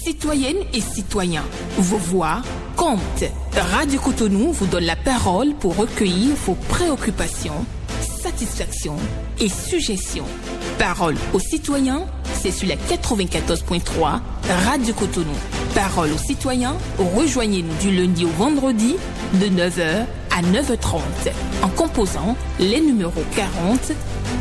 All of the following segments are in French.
Citoyennes et citoyens, vos voix comptent. Radio Cotonou vous donne la parole pour recueillir vos préoccupations, satisfactions et suggestions. Parole aux citoyens, c'est sur la 94.3 Radio Cotonou. Parole aux citoyens, rejoignez-nous du lundi au vendredi de 9h à 9h30 en composant les numéros 40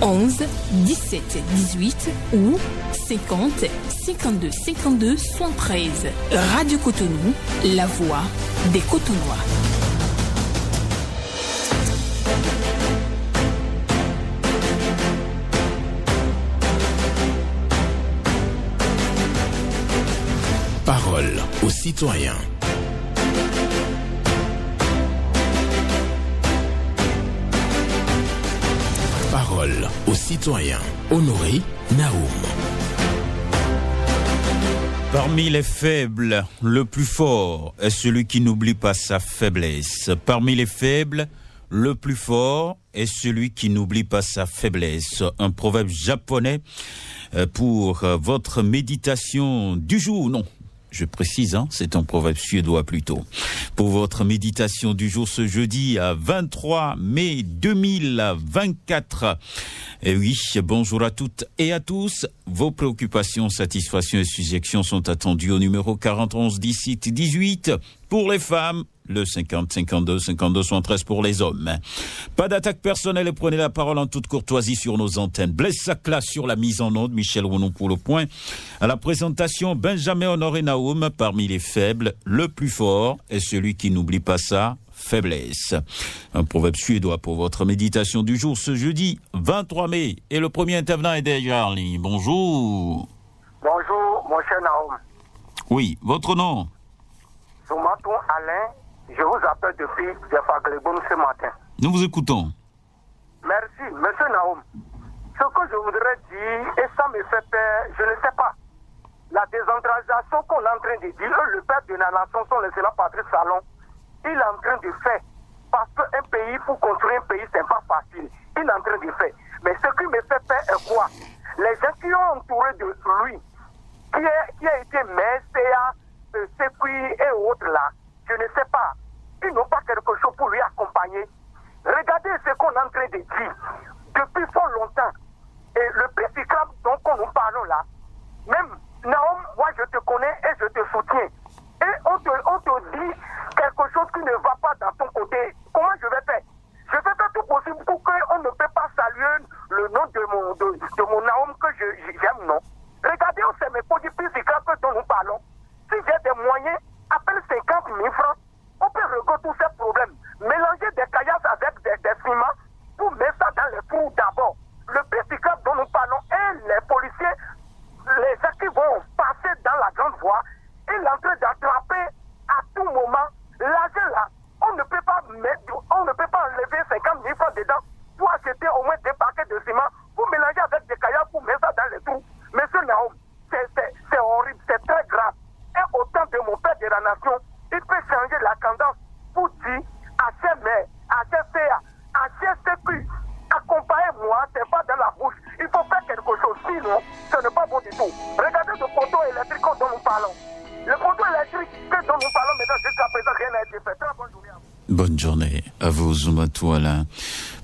11 17 18 ou 50 52 52 73. Radio Cotonou, la voix des Cotonois. Parole aux citoyens. Parole aux citoyens. Honoré Naoum. Parmi les faibles, le plus fort est celui qui n'oublie pas sa faiblesse. Parmi les faibles, le plus fort est celui qui n'oublie pas sa faiblesse. Un proverbe japonais pour votre méditation du jour, non. Je précise, c'est un proverbe suédois plutôt. Pour votre méditation du jour ce jeudi 23 mai 2024. Et oui, bonjour à toutes et à tous. Vos préoccupations, satisfactions et suggestions sont attendues au numéro 41 17 18 pour les femmes. Le 50 52 52 73 pour les hommes. Pas d'attaque personnelle et prenez la parole en toute courtoisie sur nos antennes. Blaise Sacla sur la mise en onde, Michel Ronon pour le point. À la présentation, Benjamin Honoré Naoum. Parmi les faibles, le plus fort est celui qui n'oublie pas sa faiblesse. Un proverbe suédois pour votre méditation du jour ce jeudi 23 mai. Et le premier intervenant est déjà en ligne. Bonjour. Bonjour, mon cher Naoum. Oui, votre nom? Soumatou Alain. Je vous appelle depuis Fagleboum ce matin. Nous vous écoutons. Merci, monsieur Naoum. Ce que je voudrais dire, et ça me fait peur, je ne sais pas. La décentralisation qu'on est en train de dire, le père de la nation, son excellent Patrice Talon, il est en train de faire. Parce qu'un pays, pour construire un pays, c'est pas facile. Il est en train de faire. Mais ce qui me fait peur est quoi? Les gens qui ont entouré de lui, qui a été maire, CA, CQI et autres là, je ne sais pas. Ils n'ont pas quelque chose pour lui accompagner. Regardez ce qu'on est en train de dire. Depuis fort longtemps, et le préciclable dont nous parlons là, même Naoum, moi je te connais et je te soutiens. Et on te dit quelque chose qui ne va pas dans ton côté. Comment je vais faire? Je vais faire tout possible pour qu'on ne peut pas saluer le nom de mon Naoum que j'aime, non? Regardez, on sait mes petits préciclables dont nous parlons. Si j'ai des moyens, appelle 50 000 francs. On peut régler tous ces problèmes. Mélanger des caillasses avec des ciments pour mettre ça dans les trous d'abord. Le pétricable dont nous parlons et les policiers, les gens qui vont passer dans la grande voie, ils sont en train d'attraper à tout moment l'argent là. On ne peut pas enlever 50 000 francs dedans pour acheter au moins des paquets de ciment pour mélanger avec des caillasses pour mettre ça dans les trous. Monsieur Naoum, c'est horrible, c'est très grave. Et au temps de mon père de la nation, il peut changer la tendance pour dire à CME, à CCA, à CCQ, accompagnez-moi, c'est pas dans la bouche. Il faut faire quelque chose, sinon ce n'est pas bon du tout. Regardez le poteau électrique dont nous parlons. Le poteau électrique dont nous parlons maintenant jusqu'à présent, rien n'a été fait. Très bonne journée à vous. Bonne journée à vous, Soumatou Alain,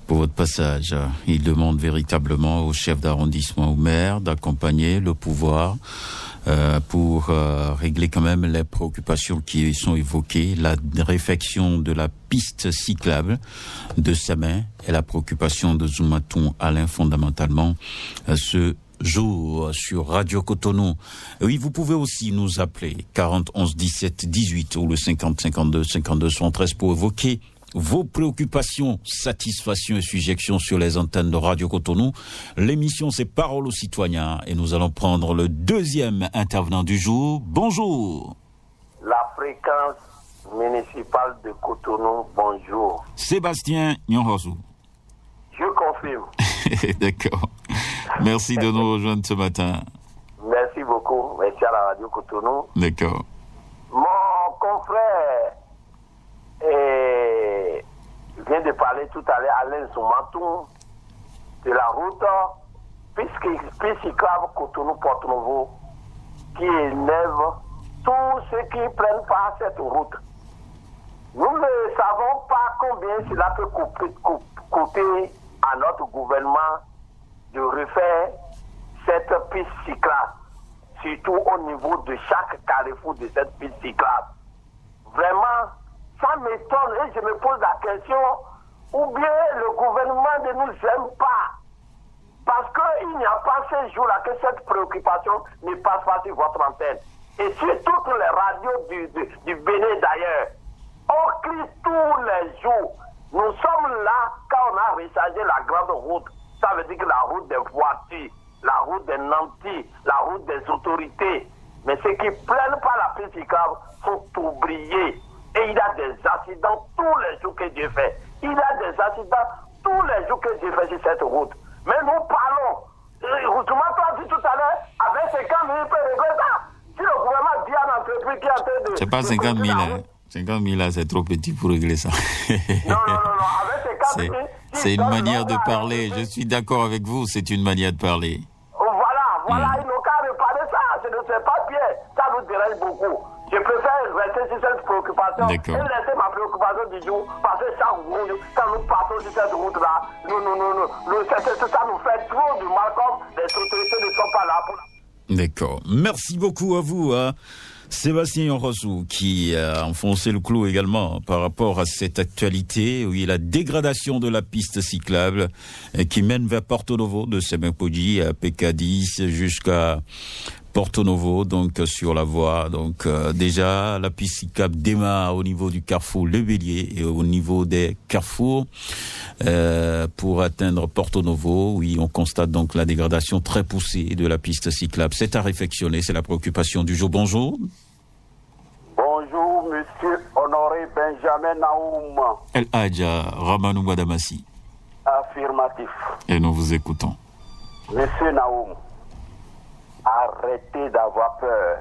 pour votre passage. Il demande véritablement au chef d'arrondissement, au maire, d'accompagner le pouvoir pour régler quand même les préoccupations qui sont évoquées, la réfection de la piste cyclable de Samin et la préoccupation de Soumatou Alain fondamentalement ce jour sur Radio Cotonou. Oui, vous pouvez aussi nous appeler 40 11 17 18 ou le 50 52 52 73 pour évoquer vos préoccupations, satisfactions et suggestions sur les antennes de Radio Cotonou. L'émission, c'est Parole aux citoyens et nous allons prendre le deuxième intervenant du jour. Bonjour. La fréquence municipale de Cotonou, bonjour. Sébastien Nyonhosou. Je confirme. D'accord. Merci de nous rejoindre ce matin. Merci beaucoup. Merci à la Radio Cotonou. D'accord. Mon confrère vient de parler tout à l'heure, Alain Soumatou, de la route pisciclable Cotonou-Porte-Nouveau, qui est neuve ceux qui prennent pas cette route. Nous ne savons pas combien cela peut coûter à notre gouvernement de refaire cette piste cyclable, surtout au niveau de chaque carrefour de cette piste cyclable. Vraiment, ça m'étonne et je me pose la question, ou bien le gouvernement ne nous aime pas. Parce qu'il n'y a pas ces jours-là que cette préoccupation ne passe pas sur votre antenne. Et sur toutes les radios du Bénin d'ailleurs, on crie tous les jours. Nous sommes là quand on a rechargé la grande route. Ça veut dire que la route des voitures, la route des nantis, la route des autorités. Mais ceux qui ne prennent pas la piste cyclable sont oubliés. Et il y a des accidents tous les jours que Dieu fait. Il y a des accidents tous les jours que Dieu fait sur cette route. Mais nous parlons. Tu m'as dit tout à l'heure, avec 50 000, il peut régler ça. Si le gouvernement dit à l'entreprise qui est en train de... C'est pas 50 000, hein. 50 000 là, c'est trop petit pour régler ça. Non. Avec 50 000... C'est une manière de parler. Je suis d'accord avec vous, c'est une manière de parler. Voilà, ils n'ont qu'à réparer ça. Ce ne serait pas bien. Ça nous dérange beaucoup. Je préfère rester sur cette préoccupation et laisser ma préoccupation du jour, parce que chaque jour, quand nous partons sur cette route-là, ça nous fait trop du mal comme les autorités ne sont pas là pour... D'accord. Merci beaucoup à vous, hein. Sébastien Rossou, qui a enfoncé le clou également par rapport à cette actualité, oui, la dégradation de la piste cyclable qui mène vers Porto Novo, de Sebenkoji à PK10 jusqu'à Porto Novo, donc sur la voie. Donc déjà, la piste cyclable démarre au niveau du carrefour Le Bélier et au niveau des carrefours pour atteindre Porto Novo. Oui, on constate donc la dégradation très poussée de la piste cyclable. C'est à réflexionner, c'est la préoccupation du jour. Bonjour. Bonjour, monsieur Honoré Benjamin Naoum. El Hadja Ramanou Badamassi. Affirmatif. Et nous vous écoutons. Monsieur Naoum, arrêtez d'avoir peur.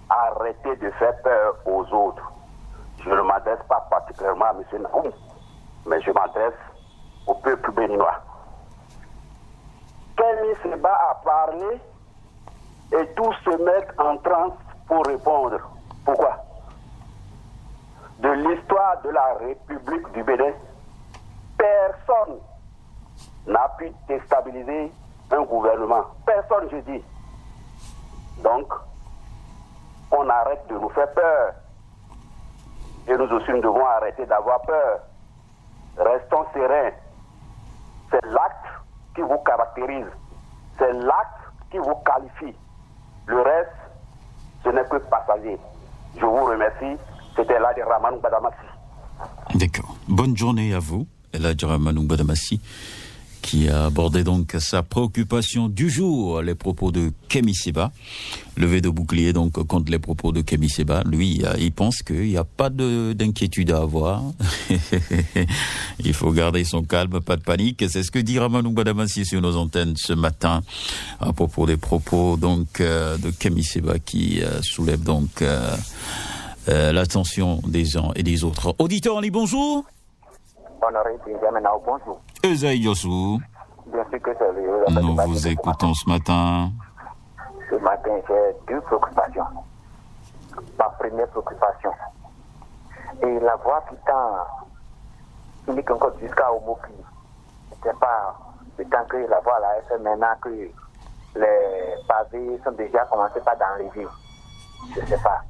Arrêtez de faire peur aux autres. Je ne m'adresse pas particulièrement à monsieur Naoum, mais je m'adresse au peuple béninois. Kémy Séba a parlé et tous se mettent en transe pour répondre. Pourquoi? De l'histoire de la République du Bénin, personne n'a pu déstabiliser un gouvernement. Personne, je dis. Donc, on arrête de nous faire peur. Et nous aussi, nous devons arrêter d'avoir peur. Restons sereins. C'est l'acte qui vous caractérise. C'est l'acte qui vous qualifie. Le reste, ce n'est que passager. Je vous remercie. C'était Eladji Ramanou Badamassi. D'accord. Bonne journée à vous, Eladji Ramanou Badamassi, qui a abordé donc sa préoccupation du jour, les propos de Kémy Séba. Levé de bouclier donc contre les propos de Kémy Séba. Lui, il pense qu'il n'y a pas d'inquiétude à avoir. Il faut garder son calme, pas de panique. C'est ce que dit Ramanou Badamassi sur nos antennes ce matin à propos des propos donc de Kémy Séba qui soulève donc l'attention des uns et des autres. Auditeur, on dit bonjour. Honoré Benjamin Naoum, bonjour. Ezaï Yossou. Bien sûr que c'est le... Nous vous écoutons ce matin. Ce matin, j'ai deux préoccupations. Ma première préoccupation. Et la voie qui tend, qui encore jusqu'à Omoki. C'est pas le temps que la voie là est fait maintenant que les pavés sont déjà commencés par d'enlever. Je ne sais pas.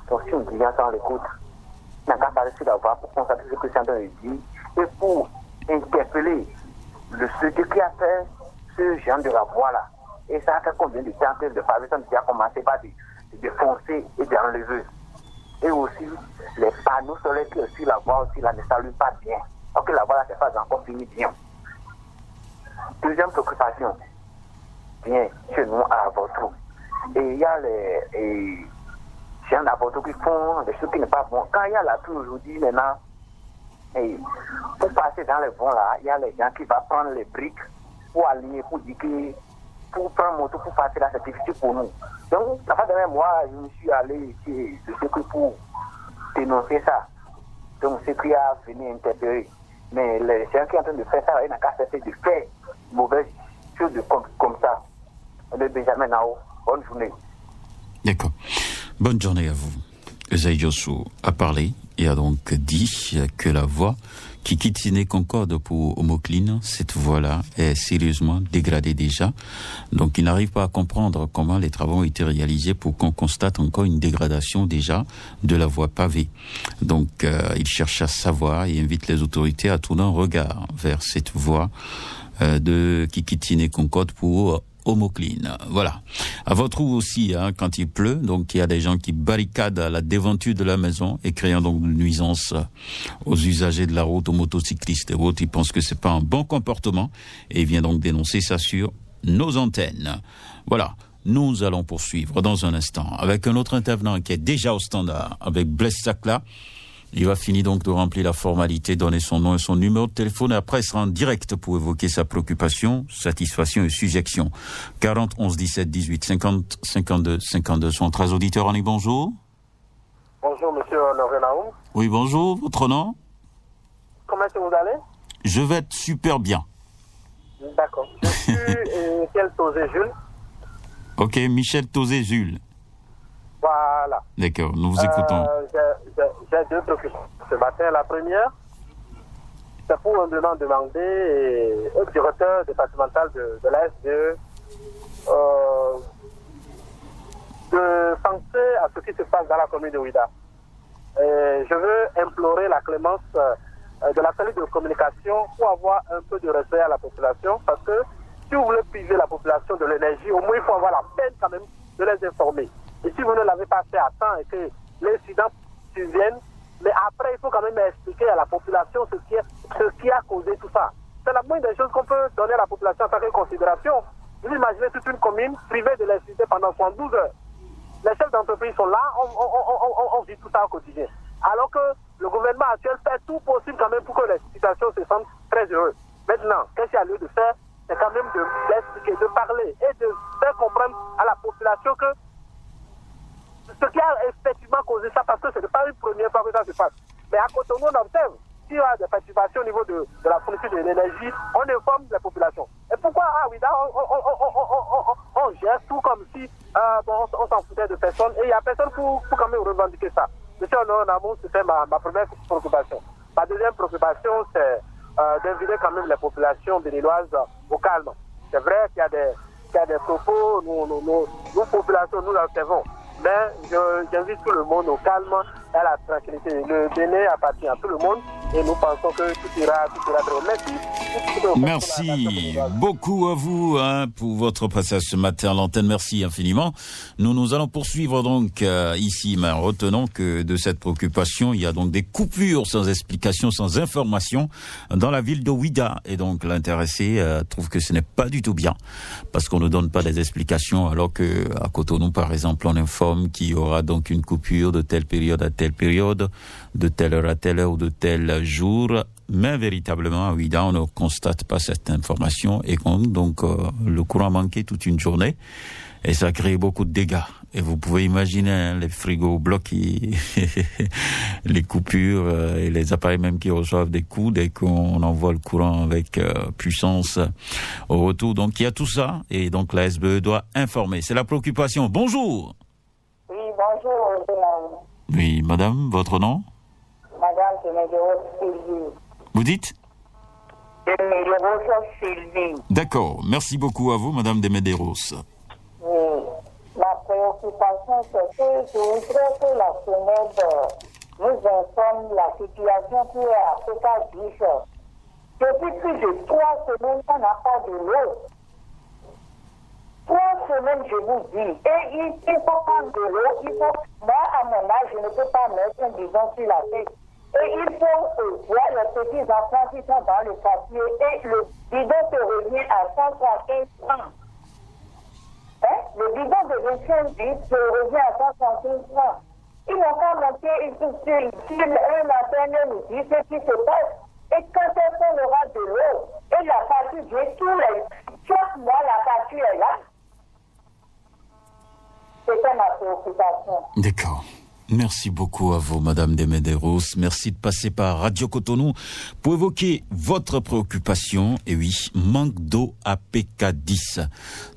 Donc si on dit on l'écoute, on n'a qu'à parler sur la voie pour constater ce que c'est en train de dire et pour interpeller celui qui a fait ce genre de la voie là. Et ça a fait combien de temps que les pavés sont déjà commencés par de défoncer et d'enlever. Et aussi, les panneaux solaires qui sur la voie aussi là ne s'allument pas bien. Donc la voie là n'est pas encore finie bien. Deuxième préoccupation, bien chez nous à Avotrou. Et il y a les gens d'Avotrou qui font des choses qui ne sont pas bonnes. Quand il y a la pluie aujourd'hui maintenant, et pour passer dans les ponts là, il y a les gens qui vont prendre les briques pour aligner, pour dire que pour prendre moto, pour passer là, c'est difficile pour nous. Donc, la fin dernier mois, je me suis allé chez le sécu pour dénoncer ça. Donc, ce qui a venu interpeller. Mais les gens qui sont en train de faire ça, ils n'ont qu'à cesser de faire mauvaises choses comme ça. De Benjamin Naoum, bonne journée. D'accord. Bonne journée à vous. Zaïdiossou a parlé et a donc dit que la voie qui quitte Ciné Concorde pour Homocline, cette voie-là est sérieusement dégradée déjà. Donc il n'arrive pas à comprendre comment les travaux ont été réalisés pour qu'on constate encore une dégradation déjà de la voie pavée. Donc il cherche à savoir et invite les autorités à tourner un regard vers cette voie qui quitte Ciné Concorde pour Homocline. Voilà. À votre trou aussi, quand il pleut, donc il y a des gens qui barricadent la devanture de la maison et créant donc une nuisance aux usagers de la route, aux motocyclistes et autres. Ils pensent que c'est pas un bon comportement et ils viennent donc dénoncer ça sur nos antennes. Voilà. Nous allons poursuivre dans un instant avec un autre intervenant qui est déjà au standard, avec Blaise Sacla. Il va finir donc de remplir la formalité, donner son nom et son numéro de téléphone et après il sera en direct pour évoquer sa préoccupation, satisfaction et sujection. 40 11 17 18 50 52 52. Sont 13 auditeurs en ligne. Bonjour. Bonjour, monsieur Honoré Naoum. Oui, bonjour. Votre nom? Comment est-ce que vous allez? Je vais être super bien. D'accord. Je suis Michel Tozé-Jules. Ok, Michel Tozé-Jules. Voilà. D'accord, nous vous écoutons. J'ai deux préoccupations ce matin. La première, c'est pour un demander au directeur départemental de l'ASDE de penser à ce qui se passe dans la commune de Ouida. Je veux implorer la clémence de la cellule de communication pour avoir un peu de respect à la population, parce que si vous voulez priver la population de l'énergie, au moins il faut avoir la peine quand même de les informer. Et si vous ne l'avez pas fait à temps et que l'incident survienne, mais après il faut quand même expliquer à la population ce qui a causé tout ça. C'est la moindre des choses qu'on peut donner à la population en tant que considération. Vous imaginez toute une commune privée de l'électricité pendant 72 heures. Les chefs d'entreprise sont là, on vit tout ça au quotidien. Alors que le gouvernement actuel fait tout possible quand même pour que les situations se sentent très heureuses. Maintenant, qu'est-ce qu'il y a lieu de faire? C'est quand même d'expliquer, de parler et de faire comprendre à la population que ce qui a effectivement causé ça, parce que ce n'est pas une première fois que ça se passe. Mais à Cotonou, on observe s'il y a des perturbations au niveau de la fourniture de l'énergie, on informe les populations. Et pourquoi Ouida, on gère tout comme si on s'en foutait de personne et il n'y a personne pour quand même revendiquer ça. Monsieur Honoré Naoum, c'était ma première préoccupation. Ma deuxième préoccupation, c'est d'inviter quand même les populations béninoises au calme. C'est vrai qu'il y a des propos, nous populations, nous l'observons. Mais j'invite tout le monde au calme et à la tranquillité. Le Bénin appartient à tout le monde et nous pensons que tout ira très bien. Merci beaucoup à vous pour votre passage ce matin à l'antenne. Merci infiniment. Nous allons poursuivre donc ici, mais retenons que de cette préoccupation, il y a donc des coupures sans explication, sans information dans la ville de Ouida. Et donc l'intéressé trouve que ce n'est pas du tout bien parce qu'on ne donne pas des explications alors que à Cotonou, par exemple, on informe qu'il y aura donc une coupure de telle période à telle période, de telle heure à telle heure ou de tel jour. Mais véritablement, à Ouida, on ne constate pas cette information et donc le courant manquait toute une journée et ça crée beaucoup de dégâts. Et vous pouvez imaginer les frigos bloqués, les coupures et les appareils même qui reçoivent des coups dès qu'on envoie le courant avec puissance au retour. Donc il y a tout ça et donc la SBE doit informer. C'est la préoccupation. Bonjour. Oui, bonjour. Oui, madame, votre nom? Madame Sylvie. Vous dites? Sylvie. D'accord, merci beaucoup à vous, madame de Medeiros. Oui, ma préoccupation, c'est que je voudrais que la SENED nous informe la situation qui est à PK10. Depuis plus de 3 semaines, on n'a pas de l'eau. 3 semaines, je vous dis. Et il faut prendre de l'eau. Moi, à mon âge, je ne peux pas mettre un bidon sur la tête. Et il faut voir les petits enfants qui sont dans le quartier. Et le bidon se revient à 175 francs. Le bidon de 25 litres se revient à 175 francs. Ils n'ont pas monté un matin, nous dit ce qui se passe. Et quand est-ce qu'on aura de l'eau? Et la facture vient chaque mois, la facture est là. C'était ma préoccupation. D'accord. Merci beaucoup à vous, madame de Medeiros. Merci de passer par Radio Cotonou pour évoquer votre préoccupation. Et oui, manque d'eau à PK10.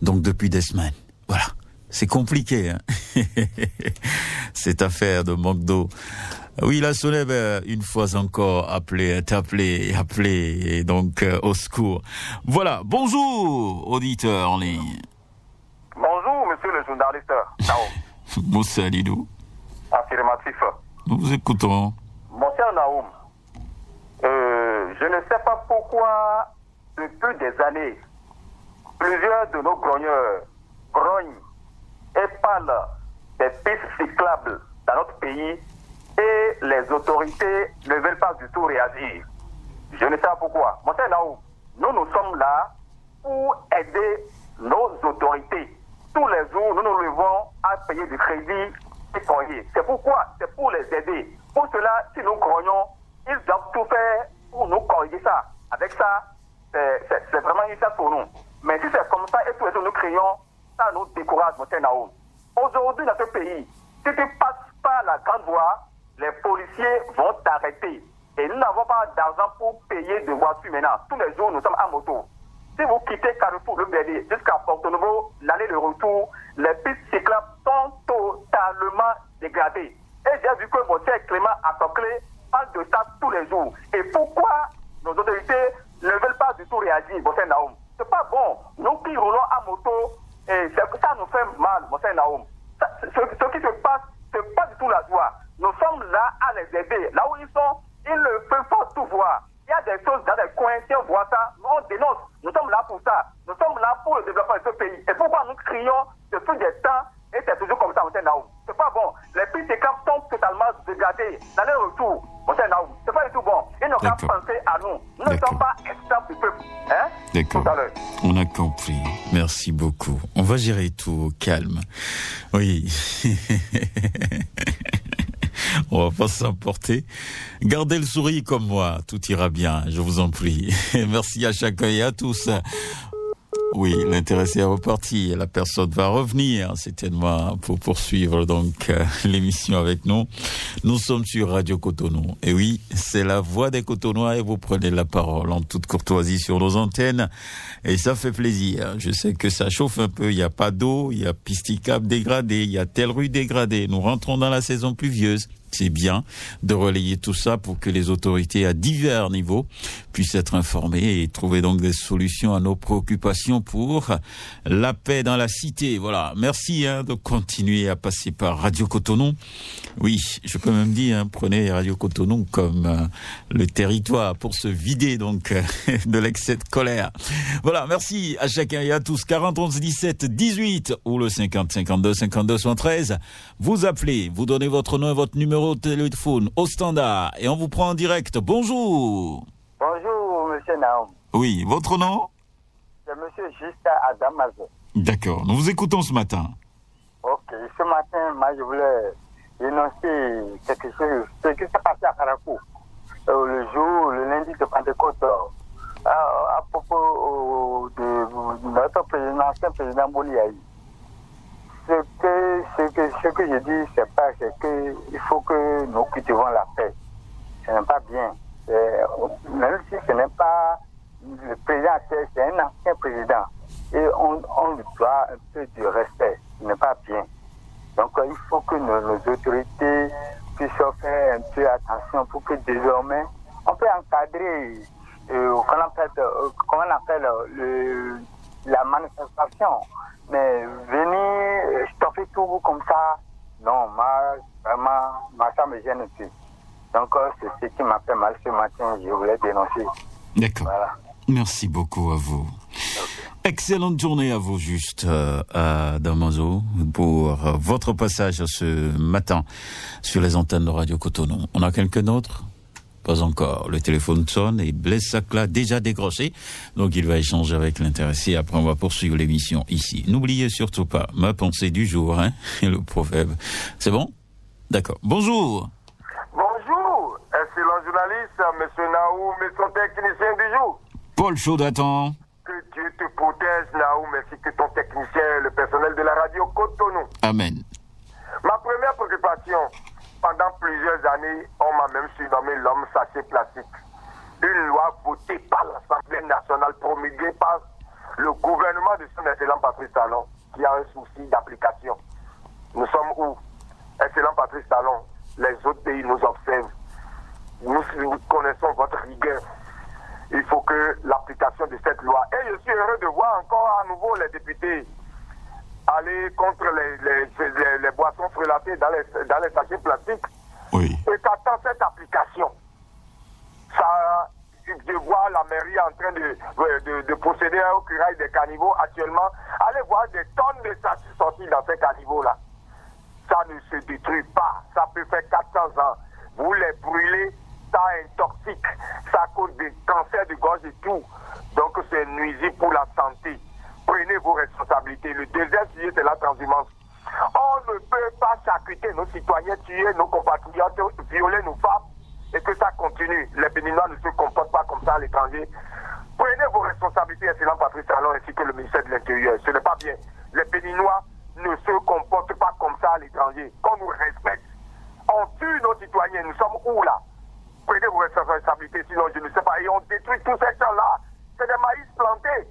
Donc depuis des semaines. Voilà. C'est compliqué, hein. cette affaire de manque d'eau. Oui, la Soneb, une fois encore, appelé, et donc au secours. Voilà, bonjour, auditeur en ligne. Bonjour, monsieur le journaliste. Naoum. Moussa Lidou. Affirmatif. Nous vous écoutons. Mon cher Naoum, je ne sais pas pourquoi, depuis des années, plusieurs de nos grogneurs grognent et parlent des pistes cyclables dans notre pays et les autorités ne veulent pas du tout réagir. Je ne sais pas pourquoi. Mon cher Naoum, nous sommes là pour aider nos autorités. Tous les jours, nous nous levons à payer du crédit et cogner. C'est pourquoi, c'est pour les aider. Pour cela, si nous grognons, ils doivent tout faire pour nous corriger ça. Avec ça, c'est vraiment une chose pour nous. Mais si c'est comme ça et tous les jours nous crions, ça nous décourage, mon cher Naoum. Aujourd'hui, dans ce pays, si tu passes par la grande voie, les policiers vont t'arrêter. Et nous n'avons pas d'argent pour payer de voitures maintenant. Tous les jours, nous sommes en moto. Si vous quittez Carrefour, le Bélier, jusqu'à Porto-Nouveau, l'aller de retour, les pistes cyclables sont totalement dégradées. Et j'ai vu que mon cher Clément Atoclé parle de ça tous les jours. Et pourquoi nos autorités ne veulent pas du tout réagir, mon cher Naoum? C'est pas bon. Nous qui roulons en moto, et ça nous fait mal, mon cher Naoum. Ce qui se passe, c'est pas du tout la joie. Nous sommes là à les aider. Là où ils sont, ils ne peuvent pas tout voir. Il y a des choses dans les coins, si on voit ça, on dénonce. Nous sommes là pour ça. Nous sommes là pour le développement de ce pays. Et pourquoi nous crions depuis des temps, et c'est toujours comme ça, mon cher Naoum? C'est pas bon. Les pistes cyclables sont totalement dégradées. L'aller-retour, mon cher Naoum, c'est pas du tout bon. Ils n'ont qu'à penser à nous. Nous ne sommes pas esclaves du peuple. Hein? D'accord. Tout à l'heure. On a compris. Merci beaucoup. On va gérer tout au calme. Oui. On va pas s'emporter. Gardez le sourire comme moi. Tout ira bien. Je vous en prie. Merci à chacun et à tous. Oui, l'intéressé est reparti. La personne va revenir certainement pour poursuivre donc l'émission avec nous. Nous sommes sur Radio Cotonou. Et oui, c'est la voix des Cotonois et vous prenez la parole en toute courtoisie sur nos antennes. Et ça fait plaisir. Je sais que ça chauffe un peu. Il n'y a pas d'eau, il y a piste cyclable dégradée, il y a telle rue dégradée. Nous rentrons dans la saison pluvieuse. C'est bien de relayer tout ça pour que les autorités à divers niveaux puissent être informées et trouver donc des solutions à nos préoccupations pour la paix dans la cité. Voilà. Merci de continuer à passer par Radio Cotonou. Oui, je peux même dire, prenez Radio Cotonou comme le territoire pour se vider donc de l'excès de colère. Voilà, merci à chacun et à tous. 40 11 17 18 ou le 50 52 52 73. Vous appelez, vous donnez votre nom et votre numéro au téléphone au standard et on vous prend en direct. Bonjour. Bonjour, monsieur Naoum. Oui, votre nom? C'est monsieur Justin Adamazo. D'accord, nous vous écoutons ce matin. Ok, ce matin, moi je voulais dénoncer quelque chose, ce qui s'est passé à Carrefour. Le lundi de Pentecôte, à propos de notre ancien président Boliaï. Ce que je dis, c'est qu'il faut que nous cultivons la paix. Ce n'est pas bien. Même si ce n'est pas le président, c'est un ancien président. Et on lui doit un peu de respect. Ce n'est pas bien. Donc il faut que nos autorités puissent faire un peu attention pour que désormais, on peut encadrer comment on appelle la manifestation. Mais venir stopper tout comme ça, non, vraiment, ça me gêne aussi. Donc, c'est ce qui m'a fait mal ce matin, je voulais dénoncer. D'accord. Voilà. Merci beaucoup à vous. Okay. Excellente journée à vous, juste à Damaso, pour votre passage ce matin sur les antennes de Radio Cotonou. On a quelqu'un d'autre? Pas encore. Le téléphone sonne et Blaise Sacla déjà décroché. Donc il va échanger avec l'intéressé. Après on va poursuivre l'émission ici. N'oubliez surtout pas ma pensée du jour, et le proverbe. C'est bon? D'accord. Bonjour. Bonjour, excellent journaliste, monsieur Naoum et son technicien du jour. Paul Chaudatan. Que Dieu te protège, Naoum, ainsi que ton technicien et le personnel de la radio Cotonou. Amen. Ma première préoccupation, pendant plusieurs années, on m'a même surnommé l'homme sachet plastique. Une loi votée par l'Assemblée nationale, promulguée par le gouvernement de son excellent Patrice Talon, qui a un souci d'application. Nous sommes où? Excellent Patrice Talon, les autres pays nous observent. Nous connaissons votre rigueur. Il faut que l'application de cette loi. Et je suis heureux de voir encore à nouveau les députés aller contre les boissons frelatées dans les sachets plastiques. Oui. Et qu'attend cette application. Ça, je vois la mairie en train de procéder au curage des caniveaux actuellement. Allez voir des tonnes de sachets sortis dans ces caniveaux-là. Ça ne se détruit pas. Ça peut faire 400 ans. Vous les brûlez, ça intoxique. Ça cause des cancers de gorge et tout. Donc c'est nuisible pour la santé. Prenez vos responsabilités. Le deuxième sujet, c'est la transhumance. On ne peut pas charcuter nos citoyens, tuer nos compatriotes, violer nos femmes et que ça continue. Les Béninois ne se comportent pas comme ça à l'étranger. Prenez vos responsabilités, excellent Patrice Talon, ainsi que le ministère de l'Intérieur. Ce n'est pas bien. Les Béninois ne se comportent pas comme ça à l'étranger. Qu'on nous respecte. On tue nos citoyens. Nous sommes où là? Prenez vos responsabilités, sinon je ne sais pas. Et on détruit tous ces champs-là. C'est des maïs plantés.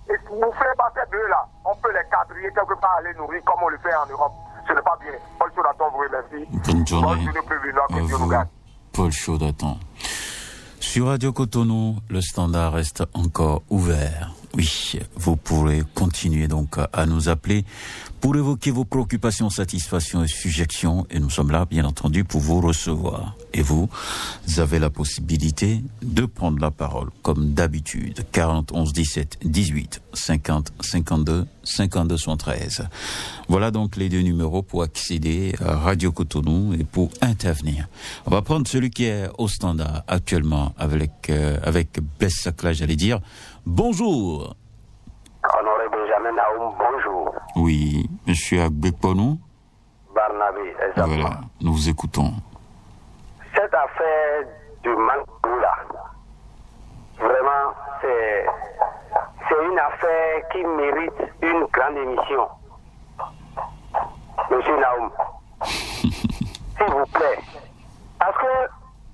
Et vous faites pas ces bœufs là. On peut les quadriller quelque part, les nourrir comme on le fait en Europe. Ce n'est pas bien. Paul Chaudaton vous remercie. Bonne journée. Que Dieu nous garde. Paul Chaudaton. Sur Radio Cotonou, le standard reste encore ouvert. Oui, vous pourrez continuer donc à nous appeler pour évoquer vos préoccupations, satisfactions et suggestions. Et nous sommes là, bien entendu, pour vous recevoir. Et vous avez la possibilité de prendre la parole, comme d'habitude. 40 11 17 18 50 52 52 73. Voilà donc les deux numéros pour accéder à Radio Cotonou et pour intervenir. On va prendre celui qui est au standard actuellement avec Blaise Sakla, j'allais dire. Bonjour. Honoré Benjamin Naoum, bonjour. Oui, monsieur Agbekponou. Barnabé, exactement. Voilà, nous vous écoutons. Cette affaire du manque là, vraiment, c'est une affaire qui mérite une grande émission. Monsieur Naoum, s'il vous plaît. Parce que,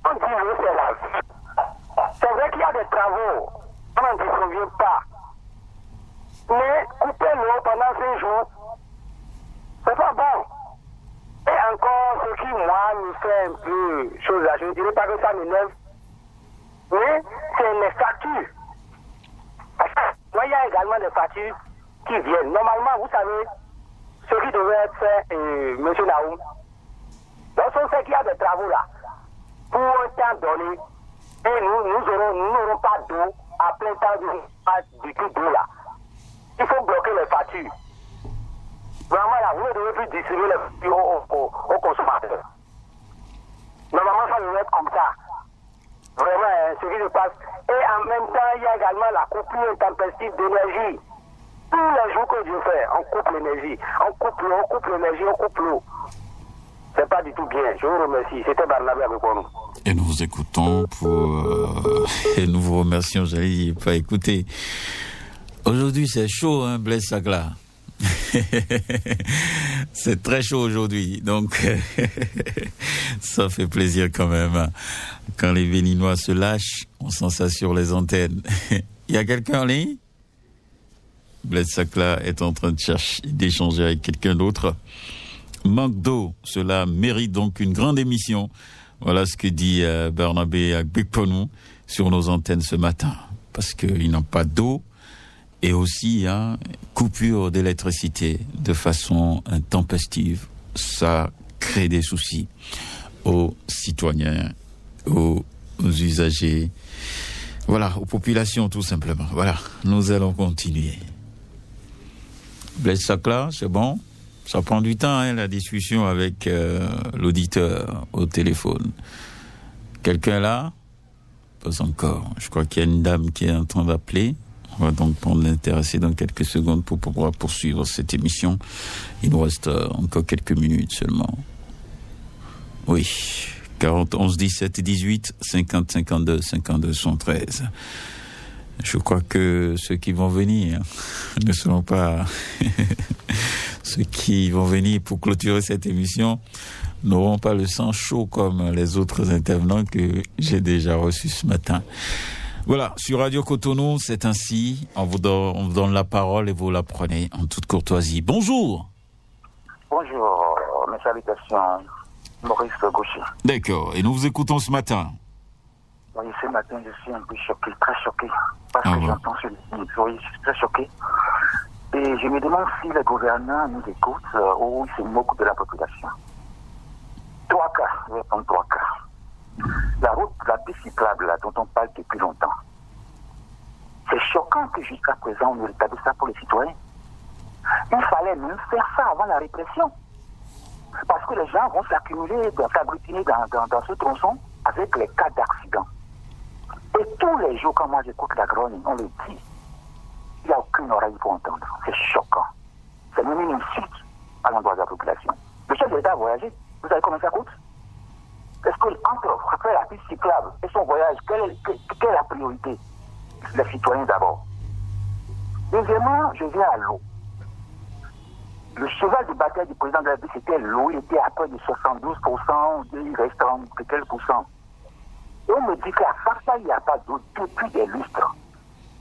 on dit oui, c'est la vie. C'est vrai qu'il y a des travaux, on n'en disconvient pas. Mais couper l'eau pendant 5 jours, c'est pas bon. Et encore, ce qui, moi, me fait un peu chose là, je ne dirais pas que ça m'énerve, mais c'est les factures. Parce que, moi, il y a également des factures qui viennent. Normalement, vous savez, ce qui devait être fait, M. Naoum, lorsqu'on sait qu'il y a des travaux là, pour un temps donné, et nous n'aurons pas d'eau à plein temps du tout d'eau là. Il faut bloquer les factures. Vraiment là, vous ne devez plus distribuer les factures aux consommateurs. Normalement, ça devrait être comme ça. Vraiment, ce qui se passe. Et en même temps, il y a également la coupure intempestive d'énergie. Tous les jours que Dieu fait, on coupe l'énergie. On coupe l'eau, on coupe l'énergie, on coupe l'eau. C'est pas du tout bien. Je vous remercie. C'était Barnabé avec nous. Et nous vous écoutons et nous vous remercions, j'allais pas écouter. Aujourd'hui, c'est chaud, hein, Blaise Sakla. C'est très chaud aujourd'hui, donc ça fait plaisir quand même. Quand les Béninois se lâchent, on sent ça sur les antennes. Il y a quelqu'un en ligne? Blaise Sakla est en train d'échanger avec quelqu'un d'autre. Manque d'eau, cela mérite donc une grande émission. Voilà ce que dit Barnabé Agbekponou sur nos antennes ce matin. Parce qu'ils n'ont pas d'eau. Et aussi, coupure d'électricité de façon intempestive. Ça crée des soucis aux citoyens, aux usagers, voilà, aux populations tout simplement. Voilà, nous allons continuer. Blaise Sakla, c'est bon? Ça prend du temps, la discussion avec l'auditeur au téléphone. Quelqu'un là? Pas encore. Je crois qu'il y a une dame qui est en train d'appeler. On va donc prendre l'intéressé dans quelques secondes pour pouvoir poursuivre cette émission. Il nous reste encore quelques minutes seulement. Oui, 40 11 17 18 50 52 52 113. Je crois que ceux qui vont venir ne seront pas ceux qui vont venir pour clôturer cette émission n'auront pas le sang chaud comme les autres intervenants que j'ai déjà reçus ce matin. Voilà, sur Radio Cotonou, c'est ainsi. On vous donne la parole et vous la prenez en toute courtoisie. Bonjour. Bonjour, mes salutations, Maurice Gaucher. D'accord, et nous vous écoutons ce matin. Oui, ce matin, je suis un peu choqué, très choqué, parce que j'entends ce livre. Oui, je suis très choqué. Et je me demande si les gouvernants nous écoutent ou ils se moquent de la population. 3 cas, je vais prendre 3 cas. La route, la piste cyclable, là, dont on parle depuis longtemps. C'est choquant que jusqu'à présent, on ne rétablisse ça pour les citoyens. Il fallait même faire ça avant la répression. Parce que les gens vont s'accumuler, s'agglutiner dans ce tronçon avec les cas d'accident. Et tous les jours, quand moi j'écoute la grogne, on le dit, il n'y a aucune oreille pour entendre. C'est choquant. C'est même une insulte à l'endroit de la population. Le chef de l'État a voyagé. Vous savez combien ça coûte? Est-ce qu'entre faire la piste cyclable et son voyage, quelle est la priorité? Les citoyens d'abord. Deuxièmement, je viens à l'eau. Le cheval de bataille du président de la République, c'était l'eau. Il était à près de 72%, il reste quelques pourcents. Et on me dit qu'à part ça, il n'y a pas d'eau depuis des lustres.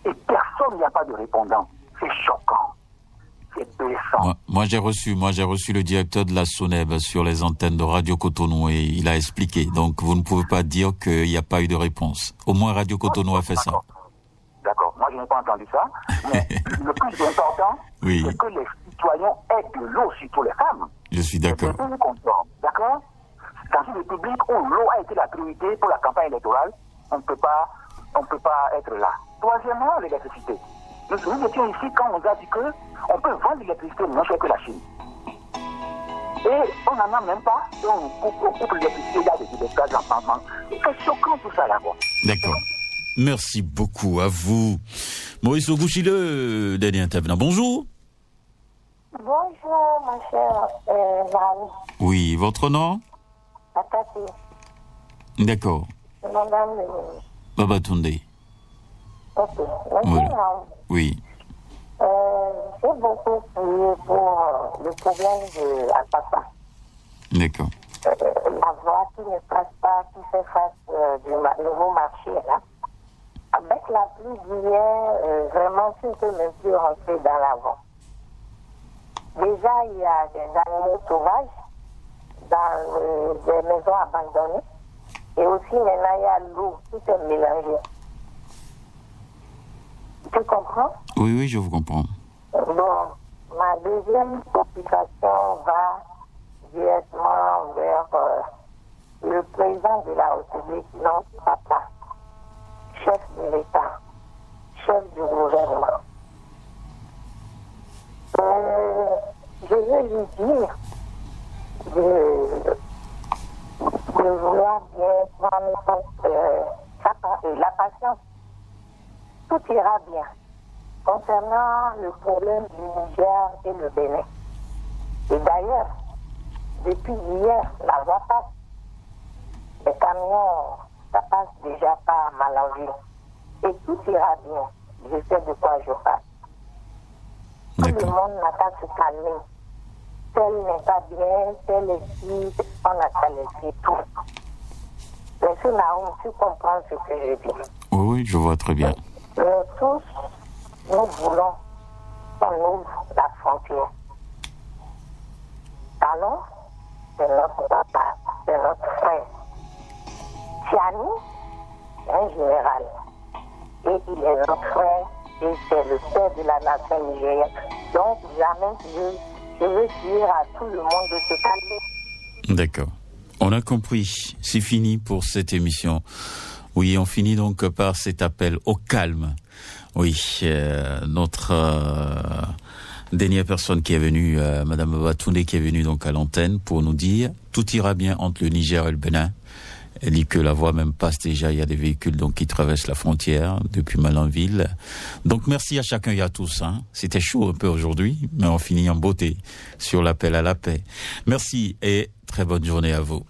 Et personne, il n'y a pas de répondant. C'est choquant. C'est blessant. Moi, j'ai reçu le directeur de la SONEB sur les antennes de Radio Cotonou et il a expliqué. Donc, vous ne pouvez pas dire qu'il n'y a pas eu de réponse. Au moins, Radio Cotonou a fait ça. D'accord. Moi, je n'ai pas entendu ça. Mais le plus important, c'est que les citoyens aient de l'eau, surtout les femmes. Je suis d'accord. D'accord? Dans une république où l'eau a été la priorité pour la campagne électorale, on ne peut pas être là. Troisièmement, l'électricité. Nous étions ici quand on nous a dit qu'on peut vendre l'électricité moins cher que la Chine. Et on n'en a même pas. Et on coupe l'électricité, il y a des dégages en. C'est choquant tout ça là-bas. D'accord. Merci beaucoup à vous. Maurice Ogouchi, le dernier intervenant. Bonjour. Bonjour, ma chère Marie. Oui, votre nom? Atati. D'accord. Madame Babatunde. Ok. Voilà. Oui. J'ai beaucoup prié pour le problème de Alpapa. D'accord. La voie qui ne passe pas, qui fait face du nouveau marché, là. Avec la pluie d'hier, vraiment, tu ne peux même plus rentrer dans l'avant. Déjà, il y a des animaux sauvages dans des maisons abandonnées. Et aussi, maintenant, il y a l'eau, tout est mélangé. Tu comprends? Oui, je vous comprends. Bon, ma deuxième complication va directement vers le président de la République, non, papa, chef de l'État, chef du gouvernement. Je veux lui dire de vouloir bien prendre la patience. Tout ira bien. Concernant le problème du Niger et le Bénin. Et d'ailleurs, depuis hier, la voie passe. Les camions, ça passe déjà par Malanville. Et tout ira bien. Je sais de quoi je parle. Tout le monde n'a qu'à se calmer. Tel n'est pas bien, tel est ici, on a qu'à laisser tout. Monsieur Naoum, tu comprends ce que je dis? Oui, je vois très bien. Nous tous, nous voulons qu'on ouvre la frontière. Talon, c'est notre papa, c'est notre frère. Tiani, un général. Et il est notre frère, et c'est le père de la nation nigérienne. Donc, jamais je veux dire à tout le monde de se calmer. D'accord. On a compris. C'est fini pour cette émission. Oui, on finit donc par cet appel au calme. Oui, notre dernière personne qui est venue, Madame Babatunde, qui est venue donc à l'antenne pour nous dire tout ira bien entre le Niger et le Bénin. Elle dit que la voie même passe déjà, il y a des véhicules donc qui traversent la frontière depuis Malanville. Donc merci à chacun et à tous. C'était chaud un peu aujourd'hui, mais on finit en beauté sur l'appel à la paix. Merci et très bonne journée à vous.